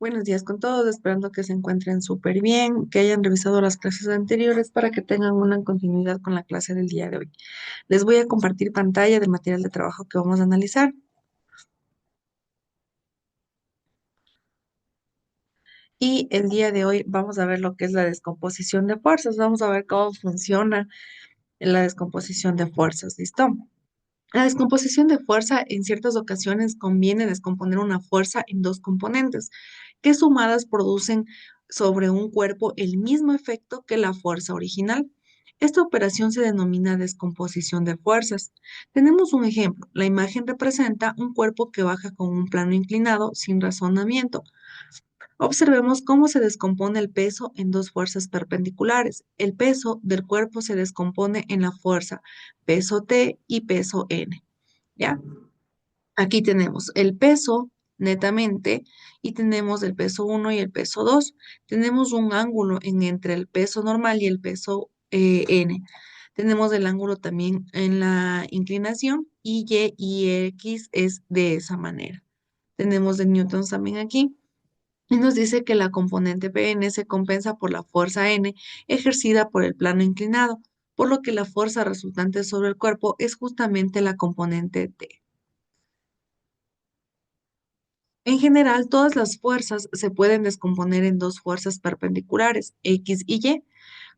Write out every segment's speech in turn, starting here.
Buenos días con todos, esperando que se encuentren súper bien, que hayan revisado las clases anteriores para que tengan una continuidad con la clase del día de hoy. Les voy a compartir pantalla del material de trabajo que vamos a analizar y el día de hoy vamos a ver lo que es la descomposición de fuerzas, vamos a ver cómo funciona la descomposición de fuerzas, ¿listo? La descomposición de fuerza en ciertas ocasiones conviene descomponer una fuerza en dos componentes que sumadas producen sobre un cuerpo el mismo efecto que la fuerza original. Esta operación se denomina descomposición de fuerzas. Tenemos un ejemplo. La imagen representa un cuerpo que baja con un plano inclinado sin razonamiento. Observemos cómo se descompone el peso en dos fuerzas perpendiculares. El peso del cuerpo se descompone en la fuerza peso T y peso N. ¿Ya? Aquí tenemos el peso netamente y tenemos el peso uno y el peso 2. Tenemos un ángulo entre el peso normal y el peso N. Tenemos el ángulo también en la inclinación y X es de esa manera. Tenemos de newtons también aquí. Y nos dice que la componente Pn se compensa por la fuerza N ejercida por el plano inclinado, por lo que la fuerza resultante sobre el cuerpo es justamente la componente T. En general, todas las fuerzas se pueden descomponer en dos fuerzas perpendiculares, X y Y,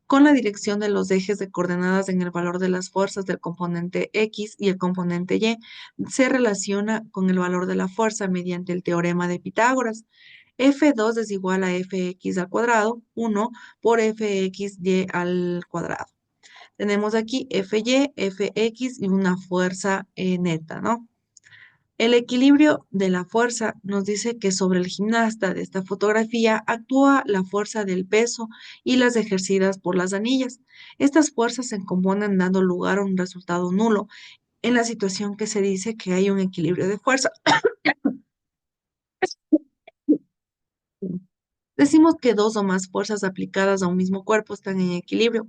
con la dirección de los ejes de coordenadas en el valor de las fuerzas del componente X y el componente Y se relaciona con el valor de la fuerza mediante el teorema de Pitágoras. F2 es igual a Fx al cuadrado, 1 por Fxy al cuadrado. Tenemos aquí Fy, Fx y una fuerza neta, ¿no? El equilibrio de la fuerza nos dice que sobre el gimnasta de esta fotografía actúa la fuerza del peso y las ejercidas por las anillas. Estas fuerzas se componen dando lugar a un resultado nulo en la situación que se dice que hay un equilibrio de fuerza. Decimos que dos o más fuerzas aplicadas a un mismo cuerpo están en equilibrio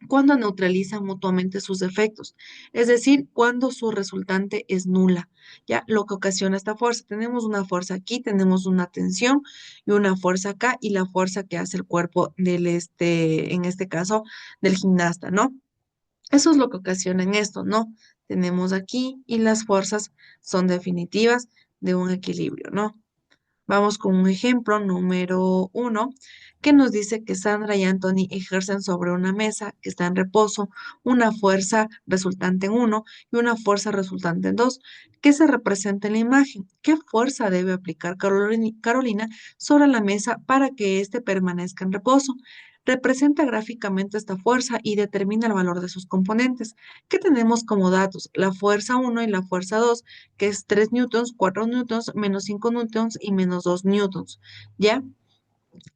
cuando neutralizan mutuamente sus efectos, es decir, cuando su resultante es nula, ¿ya? Lo que ocasiona esta fuerza. Tenemos una fuerza aquí, tenemos una tensión y una fuerza acá y la fuerza que hace el cuerpo en este caso, del gimnasta, ¿no? Eso es lo que ocasiona en esto, ¿no? Tenemos aquí y las fuerzas son definitivas de un equilibrio, ¿no? Vamos con un ejemplo número uno que nos dice que Sandra y Anthony ejercen sobre una mesa que está en reposo una fuerza resultante en uno y una fuerza resultante en dos, que se representa en la imagen. ¿Qué fuerza debe aplicar Carolina sobre la mesa para que éste permanezca en reposo? Representa gráficamente esta fuerza y determina el valor de sus componentes. ¿Qué tenemos como datos? La fuerza uno y la fuerza 2 que es 3 newtons, 4 newtons, menos 5 newtons y menos 2 newtons, ¿ya?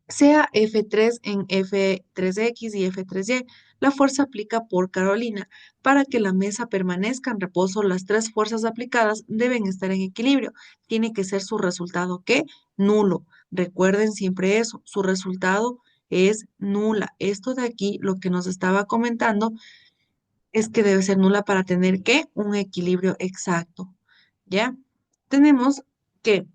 Sea F3 en F3X y F3Y, la fuerza aplica por Carolina. Para que la mesa permanezca en reposo, las tres fuerzas aplicadas deben estar en equilibrio. Tiene que ser su resultado, ¿qué? Nulo. Recuerden siempre eso, su resultado es nula. Esto de aquí, lo que nos estaba comentando, es que debe ser nula para tener, ¿qué? Un equilibrio exacto. ¿Ya? Tenemos que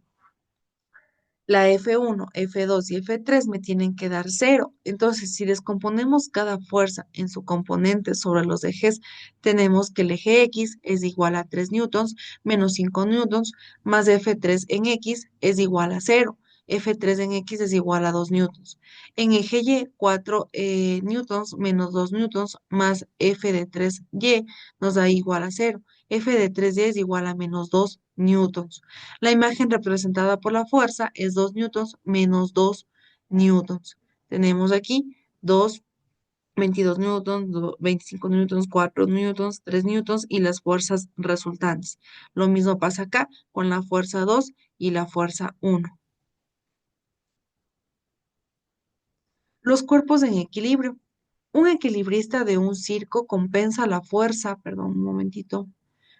la F1, F2 y F3 me tienen que dar cero. Entonces, si descomponemos cada fuerza en su componente sobre los ejes, tenemos que el eje X es igual a 3 newtons menos 5 newtons más F3 en X es igual a cero. F3 en X es igual a 2 newtons. En eje Y, 4 newtons menos 2 newtons más F de 3Y nos da igual a cero. F de 3Y es igual a menos 2 newtons. La imagen representada por la fuerza es 2 newtons menos 2 newtons. Tenemos aquí 2, 22 newtons, 25 newtons, 4 newtons, 3 newtons y las fuerzas resultantes. Lo mismo pasa acá con la fuerza 2 y la fuerza 1. Los cuerpos en equilibrio. Un equilibrista de un circo compensa la fuerza, perdón, un momentito,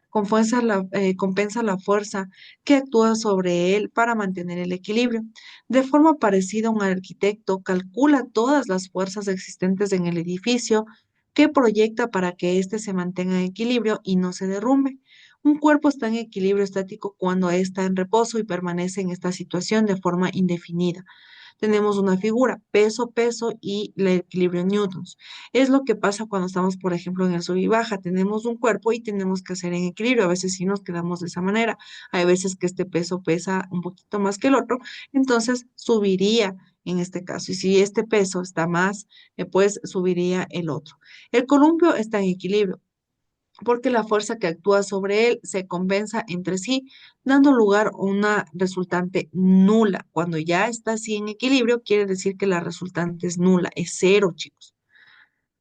compensa la fuerza que actúa sobre él para mantener el equilibrio. De forma parecida, un arquitecto calcula todas las fuerzas existentes en el edificio que proyecta para que éste se mantenga en equilibrio y no se derrumbe. Un cuerpo está en equilibrio estático cuando está en reposo y permanece en esta situación de forma indefinida. Tenemos una figura, peso, peso y el equilibrio en newtons. Es lo que pasa cuando estamos, por ejemplo, en el sub y baja. Tenemos un cuerpo y tenemos que hacer en equilibrio. A veces sí nos quedamos de esa manera. Hay veces que este peso pesa un poquito más que el otro, entonces subiría en este caso. Y si este peso está más, pues subiría el otro. El columpio está en equilibrio porque la fuerza que actúa sobre él se compensa entre sí, dando lugar a una resultante nula. Cuando ya está así en equilibrio, quiere decir que la resultante es nula, es cero, chicos.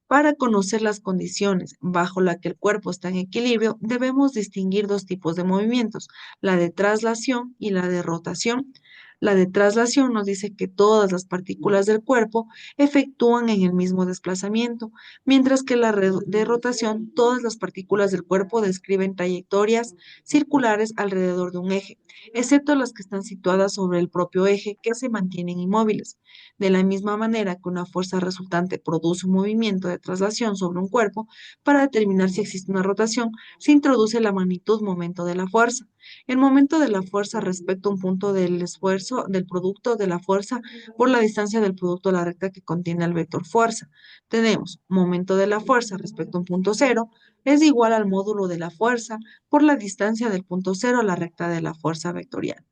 Para conocer las condiciones bajo las que el cuerpo está en equilibrio, debemos distinguir dos tipos de movimientos, la de traslación y la de rotación. La de traslación nos dice que todas las partículas del cuerpo efectúan en el mismo desplazamiento, mientras que de rotación, todas las partículas del cuerpo describen trayectorias circulares alrededor de un eje, excepto las que están situadas sobre el propio eje, que se mantienen inmóviles. De la misma manera que una fuerza resultante produce un movimiento de traslación sobre un cuerpo, para determinar si existe una rotación, se introduce la magnitud momento de la fuerza. El momento de la fuerza respecto a un punto del esfuerzo del producto de la fuerza por la distancia del producto de la recta que contiene el vector fuerza. Tenemos momento de la fuerza respecto a un punto cero es igual al módulo de la fuerza por la distancia del punto cero a la recta de la fuerza vectorial.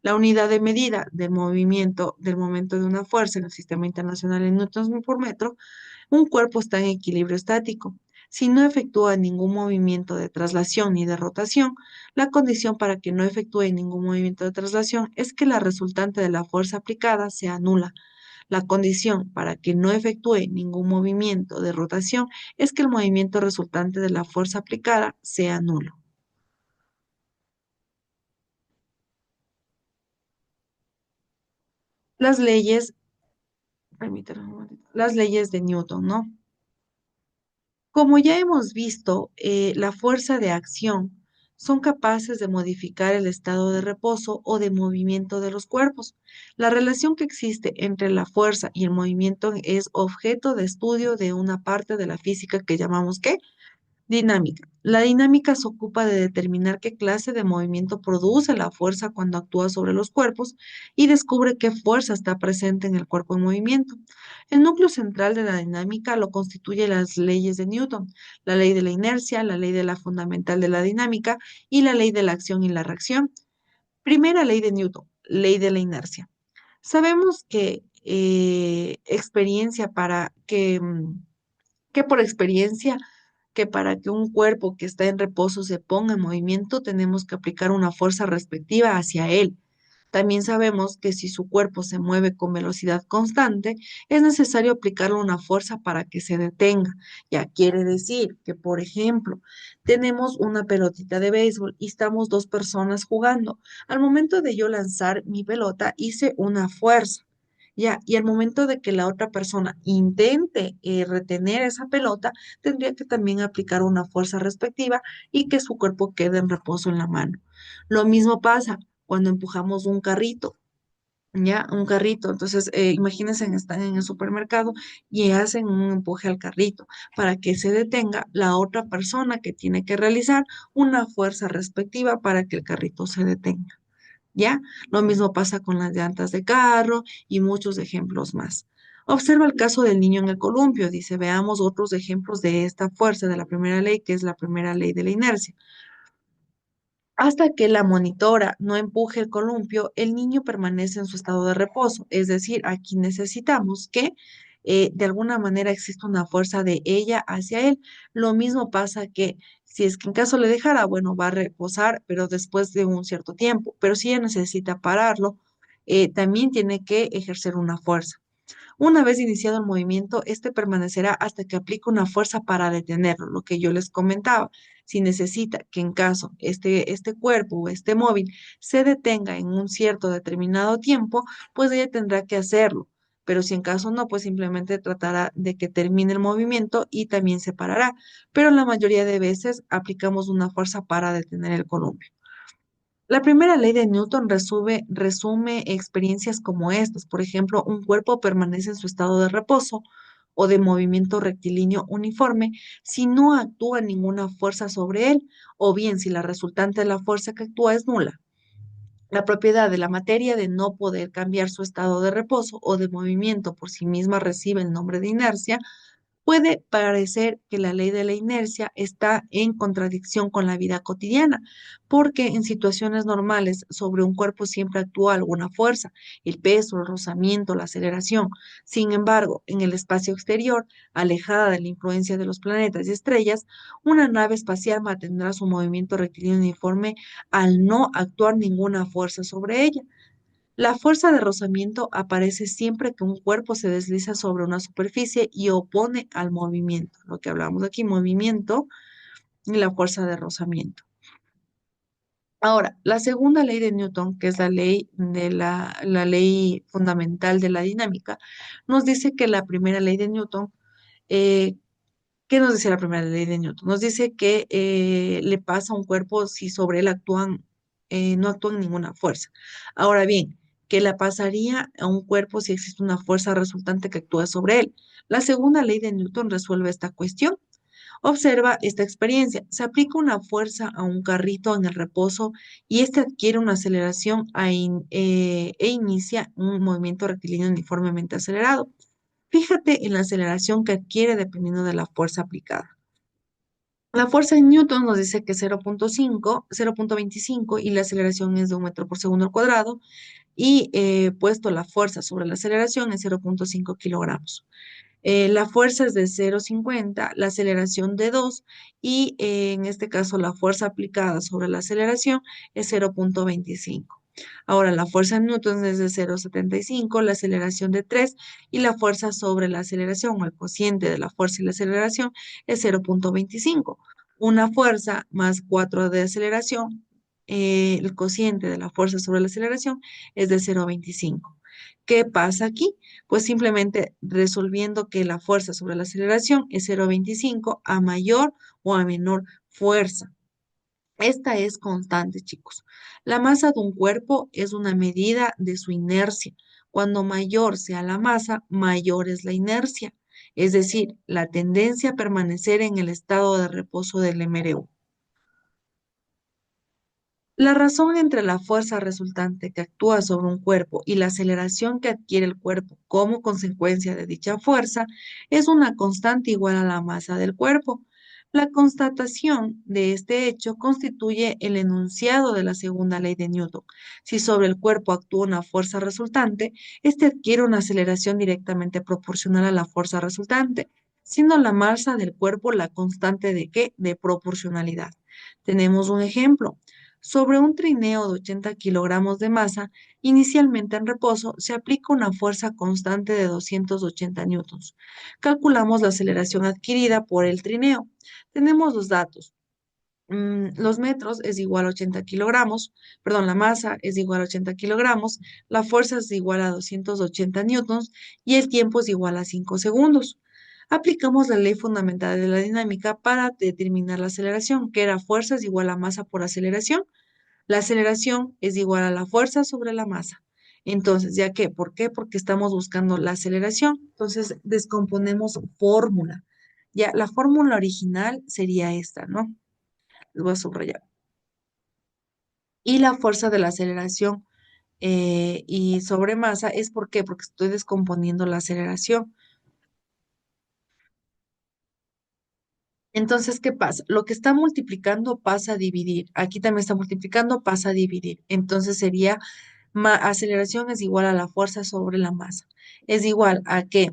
La unidad de medida del movimiento, del momento de una fuerza en el sistema internacional en newtons por metro, un cuerpo está en equilibrio estático. Si no efectúa ningún movimiento de traslación ni de rotación, la condición para que no efectúe ningún movimiento de traslación es que la resultante de la fuerza aplicada sea nula. La condición para que no efectúe ningún movimiento de rotación es que el movimiento resultante de la fuerza aplicada sea nulo. Las leyes, permítanme un momentito, las leyes de Newton, ¿no? Como ya hemos visto, la fuerza de acción son capaces de modificar el estado de reposo o de movimiento de los cuerpos. La relación que existe entre la fuerza y el movimiento es objeto de estudio de una parte de la física que llamamos ¿qué? Dinámica. La dinámica se ocupa de determinar qué clase de movimiento produce la fuerza cuando actúa sobre los cuerpos y descubre qué fuerza está presente en el cuerpo en movimiento. El núcleo central de la dinámica lo constituye las leyes de Newton, la ley de la inercia, la ley de la fundamental de la dinámica y la ley de la acción y la reacción. Primera ley de Newton, ley de la inercia. Sabemos que experiencia para que por experiencia que para que un cuerpo que está en reposo se ponga en movimiento, tenemos que aplicar una fuerza respectiva hacia él. También sabemos que si su cuerpo se mueve con velocidad constante, es necesario aplicarle una fuerza para que se detenga. Ya quiere decir que, por ejemplo, tenemos una pelotita de béisbol y estamos dos personas jugando. Al momento de yo lanzar mi pelota, hice una fuerza. Ya, y al momento de que la otra persona intente retener esa pelota, tendría que también aplicar una fuerza respectiva y que su cuerpo quede en reposo en la mano. Lo mismo pasa cuando empujamos un carrito, ¿ya? Un carrito. Entonces, imagínense, están en el supermercado y hacen un empuje al carrito para que se detenga la otra persona que tiene que realizar una fuerza respectiva para que el carrito se detenga, ¿ya? Lo mismo pasa con las llantas de carro y muchos ejemplos más. Observa el caso del niño en el columpio. Dice, veamos otros ejemplos de esta fuerza de la primera ley, que es la primera ley de la inercia. Hasta que la monitora no empuje el columpio, el niño permanece en su estado de reposo. Es decir, aquí necesitamos que de alguna manera exista una fuerza de ella hacia él. Lo mismo pasa que si es que en caso le dejara, bueno, va a reposar, pero después de un cierto tiempo. Pero si ella necesita pararlo, también tiene que ejercer una fuerza. Una vez iniciado el movimiento, este permanecerá hasta que aplique una fuerza para detenerlo, lo que yo les comentaba. Si necesita que en caso este cuerpo o este móvil se detenga en un cierto determinado tiempo, pues ella tendrá que hacerlo. Pero si en caso no, pues simplemente tratará de que termine el movimiento y también se parará. Pero la mayoría de veces aplicamos una fuerza para detener el columpio. La primera ley de Newton resume experiencias como estas. Por ejemplo, un cuerpo permanece en su estado de reposo o de movimiento rectilíneo uniforme si no actúa ninguna fuerza sobre él, o bien si la resultante de la fuerza que actúa es nula. La propiedad de la materia de no poder cambiar su estado de reposo o de movimiento por sí misma recibe el nombre de inercia. Puede parecer que la ley de la inercia está en contradicción con la vida cotidiana, porque en situaciones normales sobre un cuerpo siempre actúa alguna fuerza, el peso, el rozamiento, la aceleración. Sin embargo, en el espacio exterior, alejada de la influencia de los planetas y estrellas, una nave espacial mantendrá su movimiento rectilíneo uniforme al no actuar ninguna fuerza sobre ella. La fuerza de rozamiento aparece siempre que un cuerpo se desliza sobre una superficie y opone al movimiento. Lo que hablamos aquí, movimiento y la fuerza de rozamiento. Ahora, la segunda ley de Newton, que es la ley de la ley fundamental de la dinámica, nos dice que la primera ley de Newton, eh, ¿qué nos dice la primera ley de Newton? Nos dice que le pasa a un cuerpo si sobre él no actúan ninguna fuerza. Ahora bien, ¿qué le pasaría a un cuerpo si existe una fuerza resultante que actúa sobre él? La segunda ley de Newton resuelve esta cuestión. Observa esta experiencia. Se aplica una fuerza a un carrito en el reposo y este adquiere una aceleración e inicia un movimiento rectilíneo uniformemente acelerado. Fíjate en la aceleración que adquiere dependiendo de la fuerza aplicada. La fuerza en Newton nos dice que es 0.25 y la aceleración es de 1 metro por segundo al cuadrado y puesto la fuerza sobre la aceleración es 0.5 kilogramos. La fuerza es de 0,50, la aceleración de 2 y en este caso la fuerza aplicada sobre la aceleración es 0.25. Ahora la fuerza en newton es de 0,75, la aceleración de 3 y la fuerza sobre la aceleración o el cociente de la fuerza y la aceleración es 0.25. Una fuerza más 4 de aceleración, el cociente de la fuerza sobre la aceleración es de 0,25. ¿Qué pasa aquí? Pues simplemente resolviendo que la fuerza sobre la aceleración es 0,25 a mayor o a menor fuerza. Esta es constante, chicos. La masa de un cuerpo es una medida de su inercia. Cuando mayor sea la masa, mayor es la inercia, es decir, la tendencia a permanecer en el estado de reposo del MRU. La razón entre la fuerza resultante que actúa sobre un cuerpo y la aceleración que adquiere el cuerpo como consecuencia de dicha fuerza es una constante igual a la masa del cuerpo. La constatación de este hecho constituye el enunciado de la segunda ley de Newton. Si sobre el cuerpo actúa una fuerza resultante, éste adquiere una aceleración directamente proporcional a la fuerza resultante, siendo la masa del cuerpo la constante de ¿qué? De proporcionalidad. Tenemos un ejemplo. Sobre un trineo de 80 kilogramos de masa, inicialmente en reposo, se aplica una fuerza constante de 280 newtons. Calculamos la aceleración adquirida por el trineo. Tenemos los datos. Los metros es igual a 80 kilogramos, perdón, la masa es igual a 80 kilogramos, la fuerza es igual a 280 newtons y el tiempo es igual a 5 segundos. Aplicamos la ley fundamental de la dinámica para determinar la aceleración, que era fuerza es igual a masa por aceleración. La aceleración es igual a la fuerza sobre la masa. Entonces, ¿ya qué? ¿Por qué? Porque estamos buscando la aceleración. Entonces, descomponemos fórmula. Ya, la fórmula original sería esta, ¿no? Les voy a subrayar. Y la fuerza de la aceleración y sobre masa es ¿por qué? Porque estoy descomponiendo la aceleración. Entonces, ¿qué pasa? Lo que está multiplicando pasa a dividir. Aquí también está multiplicando, pasa a dividir. Entonces sería aceleración es igual a la fuerza sobre la masa. Es igual a que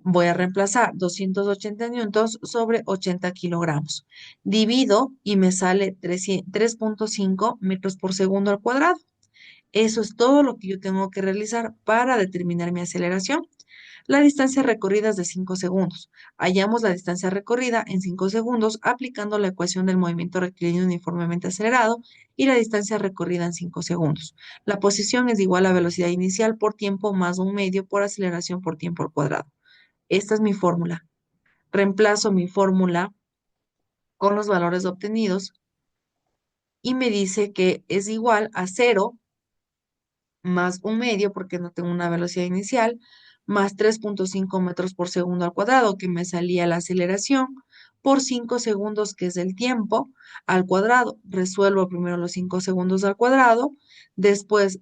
voy a reemplazar 280 newtons sobre 80 kilogramos. Divido y me sale 3.5 metros por segundo al cuadrado. Eso es todo lo que yo tengo que realizar para determinar mi aceleración. La distancia recorrida es de 5 segundos. Hallamos la distancia recorrida en 5 segundos aplicando la ecuación del movimiento rectilíneo uniformemente acelerado y la distancia recorrida en 5 segundos. La posición es igual a velocidad inicial por tiempo más un medio por aceleración por tiempo al cuadrado. Esta es mi fórmula. Reemplazo mi fórmula con los valores obtenidos y me dice que es igual a 0 más un medio porque no tengo una velocidad inicial más 3,5 metros por segundo al cuadrado, que me salía la aceleración, por 5 segundos, que es el tiempo, al cuadrado. Resuelvo primero los 5 segundos al cuadrado, después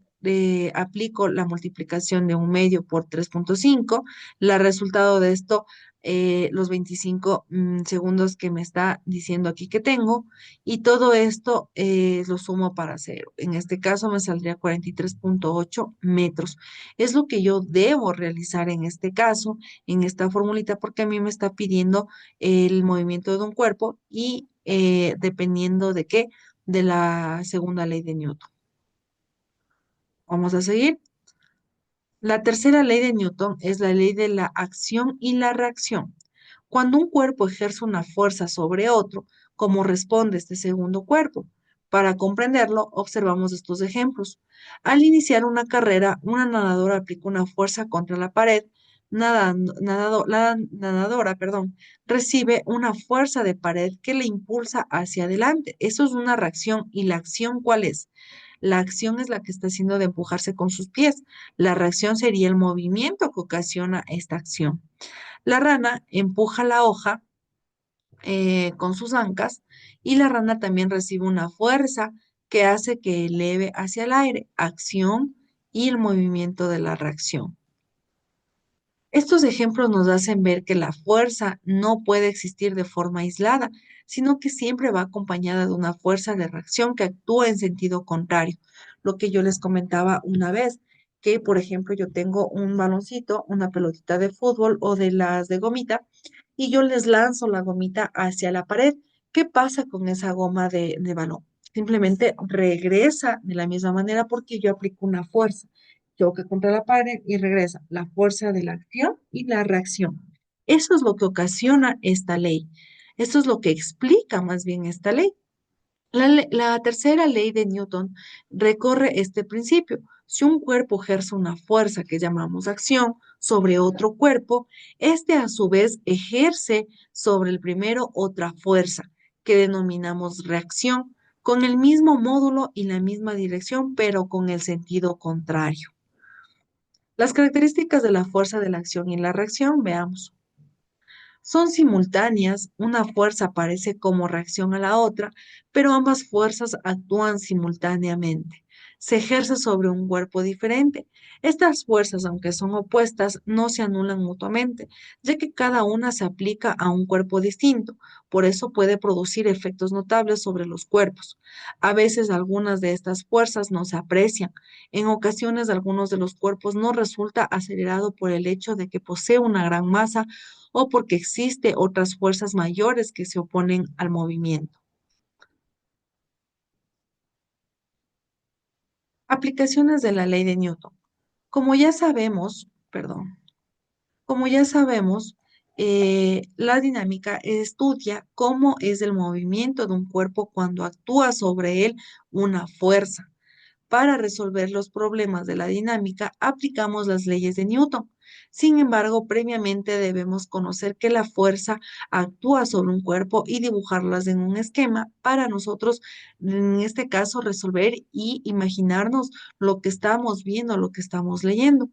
aplico la multiplicación de 1/2 por 3,5. La resultado de esto, los 25 segundos que me está diciendo aquí que tengo, y todo esto lo sumo para cero. En este caso me saldría 43,8 metros. Es lo que yo debo realizar en este caso, en esta formulita, porque a mí me está pidiendo el movimiento de un cuerpo y dependiendo de qué, de la segunda ley de Newton. Vamos a seguir. La tercera ley de Newton es la ley de la acción y la reacción. Cuando un cuerpo ejerce una fuerza sobre otro, ¿cómo responde este segundo cuerpo? Para comprenderlo, observamos estos ejemplos. Al iniciar una carrera, una nadadora aplica una fuerza contra la pared. La nadadora, perdón, recibe una fuerza de pared que le impulsa hacia adelante. Eso es una reacción. ¿Y la acción cuál es? La acción es la que está haciendo de empujarse con sus pies. La reacción sería el movimiento que ocasiona esta acción. La rana empuja la hoja con sus ancas, y la rana también recibe una fuerza que hace que eleve hacia el aire, acción y el movimiento de la reacción. Estos ejemplos nos hacen ver que la fuerza no puede existir de forma aislada, sino que siempre va acompañada de una fuerza de reacción que actúa en sentido contrario. Lo que yo les comentaba una vez, que por ejemplo yo tengo un baloncito, una pelotita de fútbol o de las de gomita, y yo les lanzo la gomita hacia la pared. ¿Qué pasa con esa goma de balón? Simplemente regresa de la misma manera porque yo aplico una fuerza, choca contra la pared y regresa. La fuerza de la acción y la reacción. Eso es lo que ocasiona esta ley. Eso es lo que explica más bien esta ley. La tercera ley de Newton recorre este principio. Si un cuerpo ejerce una fuerza que llamamos acción sobre otro cuerpo, este a su vez ejerce sobre el primero otra fuerza que denominamos reacción, con el mismo módulo y la misma dirección, pero con el sentido contrario. Las características de la fuerza de la acción y la reacción, veamos. Son simultáneas, una fuerza aparece como reacción a la otra, pero ambas fuerzas actúan simultáneamente. Se ejerce sobre un cuerpo diferente. Estas fuerzas, aunque son opuestas, no se anulan mutuamente, ya que cada una se aplica a un cuerpo distinto. Por eso puede producir efectos notables sobre los cuerpos. A veces algunas de estas fuerzas no se aprecian. En ocasiones algunos de los cuerpos no resulta acelerado por el hecho de que posee una gran masa o porque existe otras fuerzas mayores que se oponen al movimiento. Aplicaciones de la ley de Newton. Como ya sabemos, perdón, como ya sabemos, la dinámica estudia cómo es el movimiento de un cuerpo cuando actúa sobre él una fuerza. Para resolver los problemas de la dinámica, aplicamos las leyes de Newton. Sin embargo, previamente debemos conocer que la fuerza actúa sobre un cuerpo y dibujarlas en un esquema para nosotros, en este caso, resolver y imaginarnos lo que estamos viendo, lo que estamos leyendo.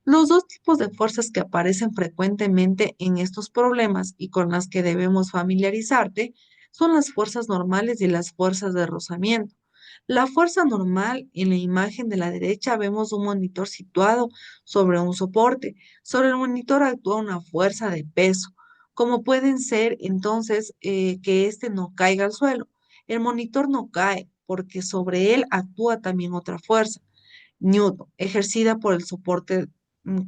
Los dos tipos de fuerzas que aparecen frecuentemente en estos problemas y con las que debemos familiarizarte son las fuerzas normales y las fuerzas de rozamiento. La fuerza normal, en la imagen de la derecha vemos un monitor situado sobre un soporte. Sobre el monitor actúa una fuerza de peso, como pueden ser entonces que éste no caiga al suelo. El monitor no cae porque sobre él actúa también otra fuerza, Newton, ejercida por el soporte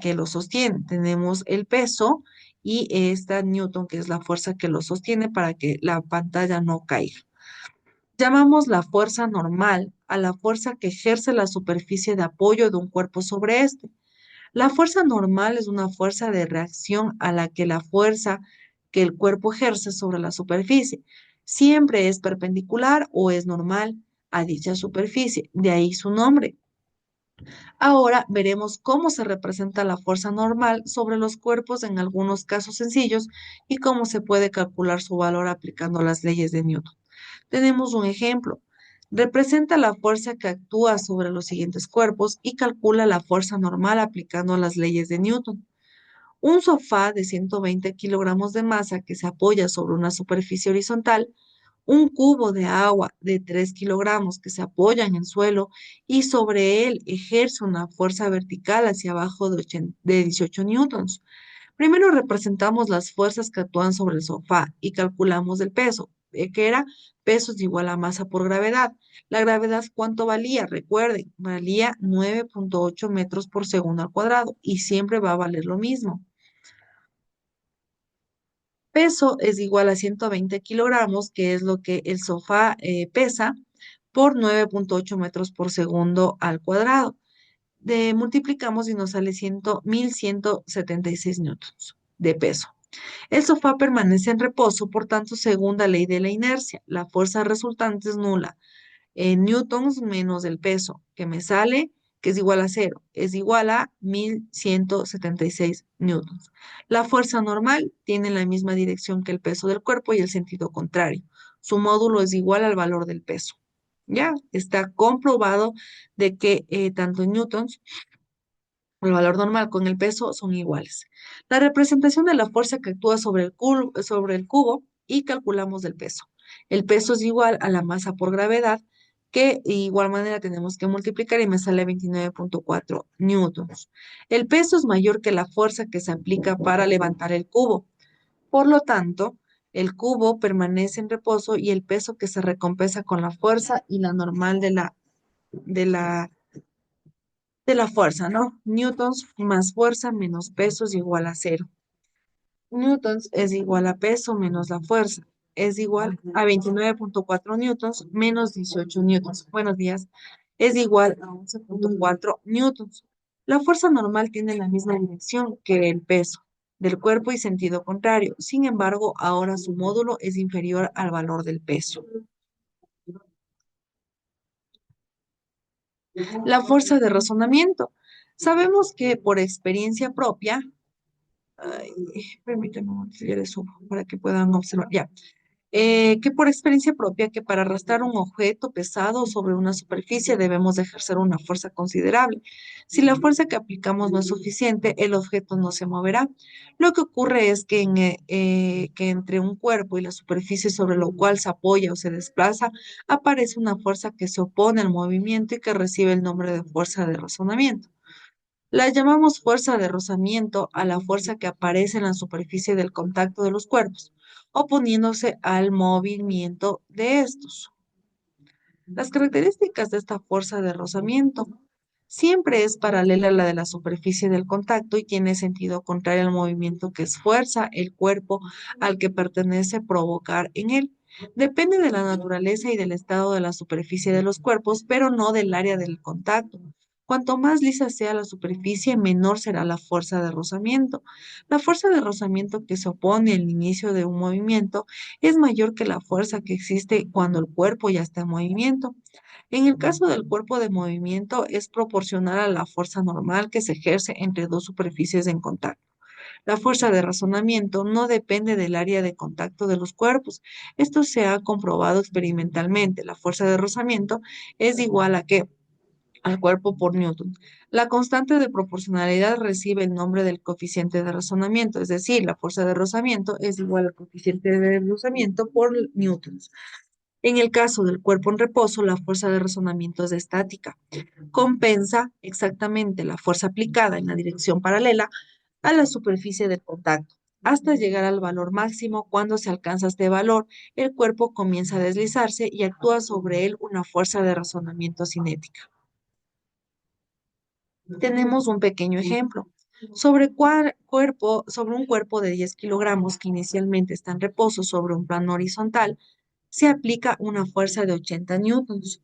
que lo sostiene. Tenemos el peso y esta Newton, que es la fuerza que lo sostiene para que la pantalla no caiga. Llamamos la fuerza normal a la fuerza que ejerce la superficie de apoyo de un cuerpo sobre este. La fuerza normal es una fuerza de reacción a la que la fuerza que el cuerpo ejerce sobre la superficie siempre es perpendicular o es normal a dicha superficie, de ahí su nombre. Ahora veremos cómo se representa la fuerza normal sobre los cuerpos en algunos casos sencillos y cómo se puede calcular su valor aplicando las leyes de Newton. Tenemos un ejemplo. Representa la fuerza que actúa sobre los siguientes cuerpos y calcula la fuerza normal aplicando las leyes de Newton. Un sofá de 120 kilogramos de masa que se apoya sobre una superficie horizontal, un cubo de agua de 3 kilogramos que se apoya en el suelo y sobre él ejerce una fuerza vertical hacia abajo de 18 newtons. Primero representamos las fuerzas que actúan sobre el sofá y calculamos el peso, que era peso es igual a masa por gravedad. La gravedad, ¿cuánto valía? Recuerden, valía 9,8 metros por segundo al cuadrado y siempre va a valer lo mismo. Peso es igual a 120 kilogramos, que es lo que el sofá pesa, por 9,8 metros por segundo al cuadrado. Multiplicamos y nos sale 1.176 newtons de peso. El sofá permanece en reposo, por tanto, segunda ley de la inercia, la fuerza resultante es nula. Newtons menos el peso, que me sale, que es igual a cero, es igual a 1.176 newtons. La fuerza normal tiene la misma dirección que el peso del cuerpo y el sentido contrario. Su módulo es igual al valor del peso. Ya está comprobado de que tanto en newtons el valor normal con el peso son iguales. La representación de la fuerza que actúa sobre el cubo y calculamos el peso. El peso es igual a la masa por gravedad, que de igual manera tenemos que multiplicar y me sale 29,4 newtons. El peso es mayor que la fuerza que se aplica para levantar el cubo. Por lo tanto, el cubo permanece en reposo y el peso que se recompensa con la fuerza y la normal de la fuerza, ¿no? Newtons más fuerza menos peso es igual a cero. Newtons es igual a peso menos la fuerza. Es igual a 29,4 newtons menos 18 newtons. Buenos días. Es igual a 11,4 newtons. La fuerza normal tiene la misma dirección que el peso del cuerpo y sentido contrario. Sin embargo, ahora su módulo es inferior al valor del peso. La fuerza de razonamiento. Sabemos que por experiencia propia, ay, permítanme un momento, ya les subo para que puedan observar. Ya. Que por experiencia propia, que para arrastrar un objeto pesado sobre una superficie debemos de ejercer una fuerza considerable. Si la fuerza que aplicamos no es suficiente, el objeto no se moverá. Lo que ocurre es que entre un cuerpo y la superficie sobre lo cual se apoya o se desplaza, aparece una fuerza que se opone al movimiento y que recibe el nombre de fuerza de razonamiento. La llamamos fuerza de rozamiento a la fuerza que aparece en la superficie del contacto de los cuerpos, oponiéndose al movimiento de estos. Las características de esta fuerza de rozamiento siempre es paralela a la de la superficie del contacto y tiene sentido contrario al movimiento que esfuerza el cuerpo al que pertenece provocar en él. Depende de la naturaleza y del estado de la superficie de los cuerpos, pero no del área del contacto. Cuanto más lisa sea la superficie, menor será la fuerza de rozamiento. La fuerza de rozamiento que se opone al inicio de un movimiento es mayor que la fuerza que existe cuando el cuerpo ya está en movimiento. En el caso del cuerpo de movimiento, es proporcional a la fuerza normal que se ejerce entre dos superficies en contacto. La fuerza de razonamiento no depende del área de contacto de los cuerpos. Esto se ha comprobado experimentalmente. La fuerza de rozamiento es igual a qué? Al cuerpo por Newton. La constante de proporcionalidad recibe el nombre del coeficiente de razonamiento, es decir, la fuerza de rozamiento es igual al coeficiente de rozamiento por Newton. En el caso del cuerpo en reposo, la fuerza de razonamiento es estática. Compensa exactamente la fuerza aplicada en la dirección paralela a la superficie del contacto. Hasta llegar al valor máximo, cuando se alcanza este valor, el cuerpo comienza a deslizarse y actúa sobre él una fuerza de razonamiento cinética. Tenemos un pequeño ejemplo. Sobre un cuerpo de 10 kilogramos que inicialmente está en reposo sobre un plano horizontal, se aplica una fuerza de 80 newtons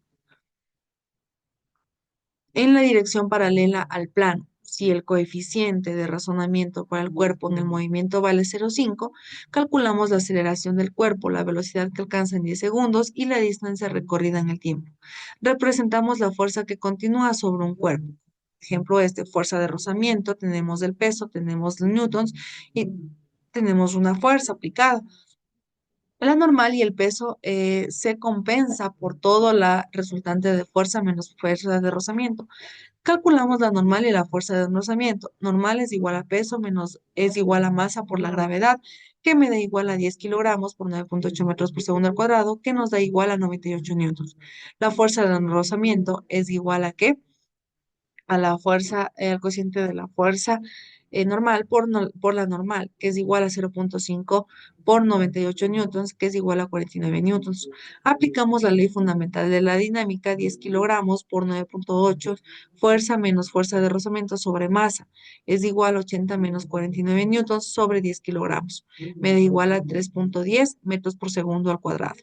en la dirección paralela al plano. Si el coeficiente de razonamiento para el cuerpo en el movimiento vale 0,5, calculamos la aceleración del cuerpo, la velocidad que alcanza en 10 segundos y la distancia recorrida en el tiempo. Representamos la fuerza que continúa sobre un cuerpo. Ejemplo fuerza de rozamiento, tenemos el peso, tenemos los newtons y tenemos una fuerza aplicada. La normal y el peso se compensa por todo la resultante de fuerza menos fuerza de rozamiento. Calculamos la normal y la fuerza de enrosamiento. Normal es igual a peso menos es igual a masa por la gravedad, que me da igual a 10 kilogramos por 9,8 metros por segundo al cuadrado, que nos da igual a 98 newtons. La fuerza de enrosamiento es igual a ¿qué? A la fuerza, el cociente de la fuerza normal por la normal, que es igual a 0,5 por 98 newtons, que es igual a 49 newtons. Aplicamos la ley fundamental de la dinámica, 10 kilogramos por 9,8, fuerza menos fuerza de rozamiento sobre masa, es igual a 80 menos 49 newtons sobre 10 kilogramos. Me da igual a 3,10 metros por segundo al cuadrado.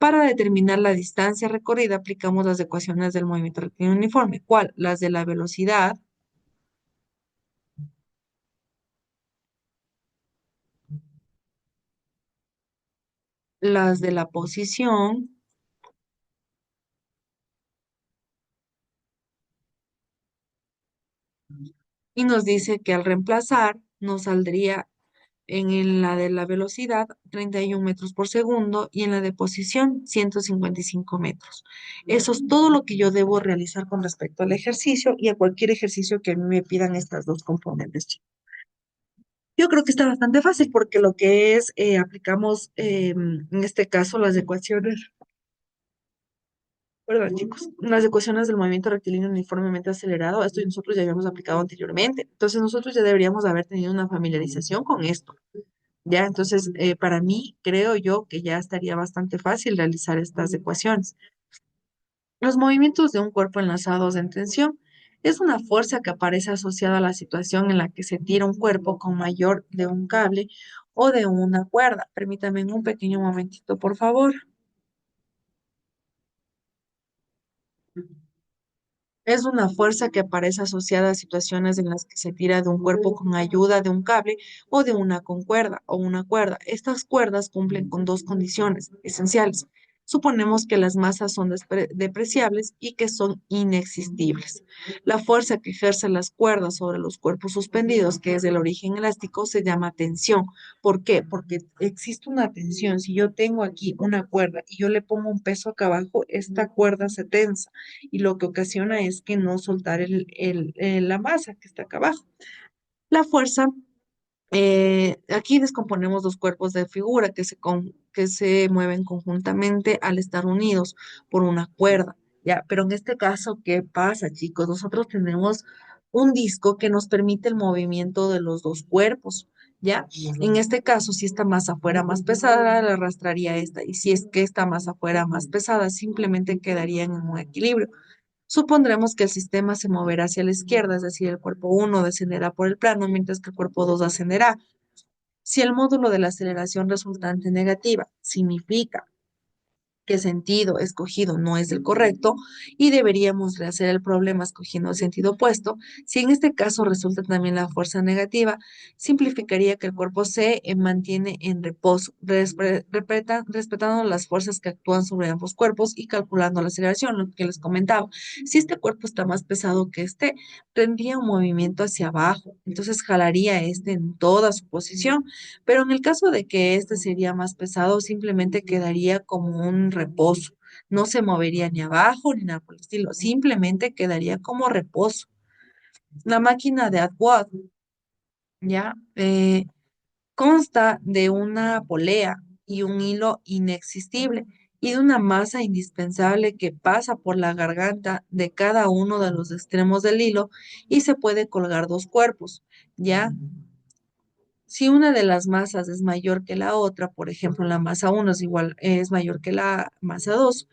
Para determinar la distancia recorrida, aplicamos las ecuaciones del movimiento rectilíneo uniforme. ¿Cuál? Las de la velocidad, las de la posición, y nos dice que al reemplazar nos saldría la de la velocidad 31 metros por segundo y en la de posición 155 metros. Eso es todo lo que yo debo realizar con respecto al ejercicio y a cualquier ejercicio que a mí me pidan estas dos componentes, chicos. Yo creo que está bastante fácil porque lo que es, aplicamos en este caso las ecuaciones, perdón chicos, las ecuaciones del movimiento rectilíneo uniformemente acelerado, esto nosotros ya habíamos aplicado anteriormente, entonces nosotros ya deberíamos haber tenido una familiarización con esto, ¿ya? Entonces, para mí, creo yo que ya estaría bastante fácil realizar estas ecuaciones. Los movimientos de un cuerpo enlazados en tensión es una fuerza que aparece asociada a la situación en la que se tira un cuerpo con mayor de un cable o de una cuerda. Permítame un pequeño momentito, por favor. Es una fuerza que aparece asociada a situaciones en las que se tira de un cuerpo con ayuda de un cable o de una concuerda o una cuerda. Estas cuerdas cumplen con dos condiciones esenciales. Suponemos que las masas son depreciables y que son inexistibles. La fuerza que ejercen las cuerdas sobre los cuerpos suspendidos, que es el origen elástico, se llama tensión. ¿Por qué? Porque existe una tensión. Si yo tengo aquí una cuerda y yo le pongo un peso acá abajo, esta cuerda se tensa y lo que ocasiona es que no soltar la masa que está acá abajo. La fuerza, aquí descomponemos dos cuerpos de figura que se mueven conjuntamente al estar unidos por una cuerda, ¿ya? Pero en este caso, ¿qué pasa, chicos? Nosotros tenemos un disco que nos permite el movimiento de los dos cuerpos, ¿ya? En este caso, si esta masa fuera más pesada, la arrastraría esta, y si es que esta masa fuera más pesada, simplemente quedarían en un equilibrio. Supondremos que el sistema se moverá hacia la izquierda, es decir, el cuerpo uno descenderá por el plano, mientras que el cuerpo 2 ascenderá. Si el módulo de la aceleración resultante negativa significa que sentido escogido no es el correcto y deberíamos rehacer el problema escogiendo el sentido opuesto. Si en este caso resulta también la fuerza negativa, simplificaría que el cuerpo se mantiene en reposo, respetando las fuerzas que actúan sobre ambos cuerpos y calculando la aceleración, lo que les comentaba. Si este cuerpo está más pesado que este, tendría un movimiento hacia abajo, entonces jalaría este en toda su posición, pero en el caso de que este sería más pesado, simplemente quedaría como un reposo. No se movería ni abajo ni nada por el estilo, simplemente quedaría como reposo. La máquina de Atwood, ¿ya? Consta de una polea y un hilo inexistible y de una masa indispensable que pasa por la garganta de cada uno de los extremos del hilo y se puede colgar dos cuerpos, ¿ya? Si una de las masas es mayor que la otra, por ejemplo, la masa uno es mayor que la masa 2,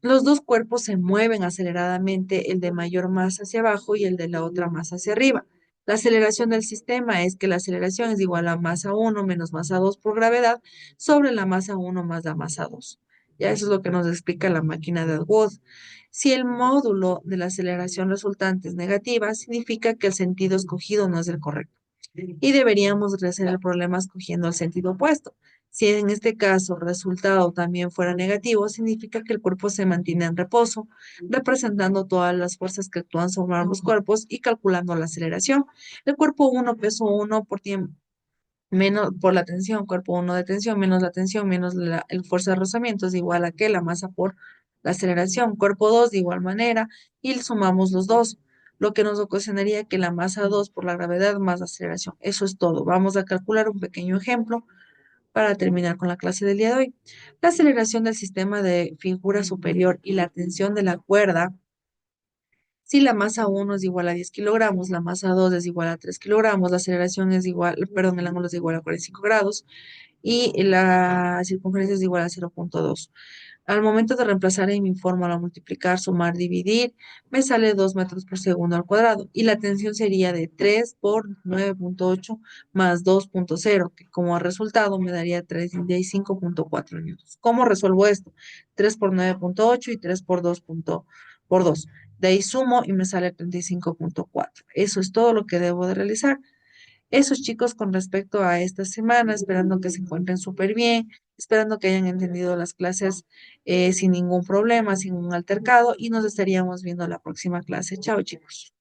los dos cuerpos se mueven aceleradamente, el de mayor masa hacia abajo y el de la otra masa hacia arriba. La aceleración del sistema es que la aceleración es igual a masa uno menos masa 2 por gravedad sobre la masa uno más la masa 2. Ya eso es lo que nos explica la máquina de Atwood. Si el módulo de la aceleración resultante es negativa, significa que el sentido escogido no es el correcto y deberíamos rehacer el problema escogiendo el sentido opuesto. Si en este caso el resultado también fuera negativo, significa que el cuerpo se mantiene en reposo, representando todas las fuerzas que actúan sobre ambos cuerpos y calculando la aceleración. El cuerpo uno peso uno por tiempo menos por la tensión, cuerpo uno de tensión menos la tensión menos el fuerza de rozamiento es igual a que la masa por la aceleración. Cuerpo 2 de igual manera y le sumamos los dos, lo que nos ocasionaría que la masa 2 por la gravedad más la aceleración. Eso es todo. Vamos a calcular un pequeño ejemplo para terminar con la clase del día de hoy. La aceleración del sistema de figura superior y la tensión de la cuerda. Si la masa 1 es igual a 10 kilogramos, la masa 2 es igual a 3 kilogramos, la aceleración es igual, perdón, el ángulo es igual a 45 grados y la circunferencia es igual a 0,2. Al momento de reemplazar en mi fórmula, multiplicar, sumar, dividir, me sale 2 metros por segundo al cuadrado y la tensión sería de 3 por 9,8 más 2,0, que como resultado me daría 35,4 newtons. ¿Cómo resuelvo esto? 3 por 9,8 y 3 por 2 por 2. De ahí sumo y me sale 35,4. Eso es todo lo que debo de realizar. Esos chicos con respecto a esta semana, esperando que se encuentren súper bien, esperando que hayan entendido las clases sin ningún problema, sin un altercado y nos estaríamos viendo la próxima clase. Chao, chicos.